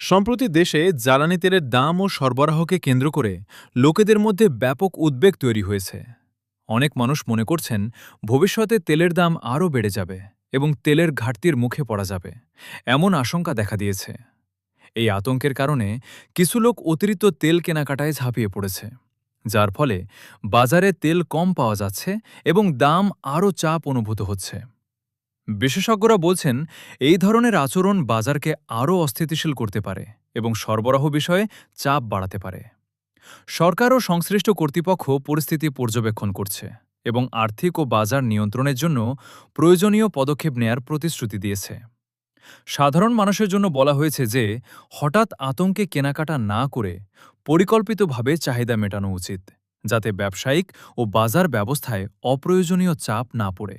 সম্প্রতি দেশে জ্বালানি তেলের দাম ও সরবরাহকে কেন্দ্র করে লোকেদের মধ্যে ব্যাপক উদ্বেগ তৈরি হয়েছে। অনেক মানুষ মনে করছেন ভবিষ্যতে তেলের দাম আরও বেড়ে যাবে এবং তেলের ঘাটতির মুখে পড়া যাবে, এমন আশঙ্কা দেখা দিয়েছে। এই আতঙ্কের কারণে কিছু লোক অতিরিক্ত তেল কেনাকাটায় ঝাঁপিয়ে পড়েছে, যার ফলে বাজারে তেল কম পাওয়া যাচ্ছে এবং দাম আরও চাপ অনুভূত হচ্ছে। বিশেষজ্ঞরা বলছেন এই ধরনের আচরণ বাজারকে আরও অস্থিতিশীল করতে পারে এবং সরবরাহ বিষয়ে চাপ বাড়াতে পারে। সরকার ও সংশ্লিষ্ট কর্তৃপক্ষ পরিস্থিতি পর্যবেক্ষণ করছে এবং আর্থিক ও বাজার নিয়ন্ত্রণের জন্য প্রয়োজনীয় পদক্ষেপ নেয়ার প্রতিশ্রুতি দিয়েছে। সাধারণ মানুষের জন্য বলা হয়েছে যে হঠাৎ আতঙ্কে কেনাকাটা না করে পরিকল্পিতভাবে চাহিদা মেটানো উচিত, যাতে ব্যবসায়িক ও বাজার ব্যবস্থায় অপ্রয়োজনীয় চাপ না পড়ে।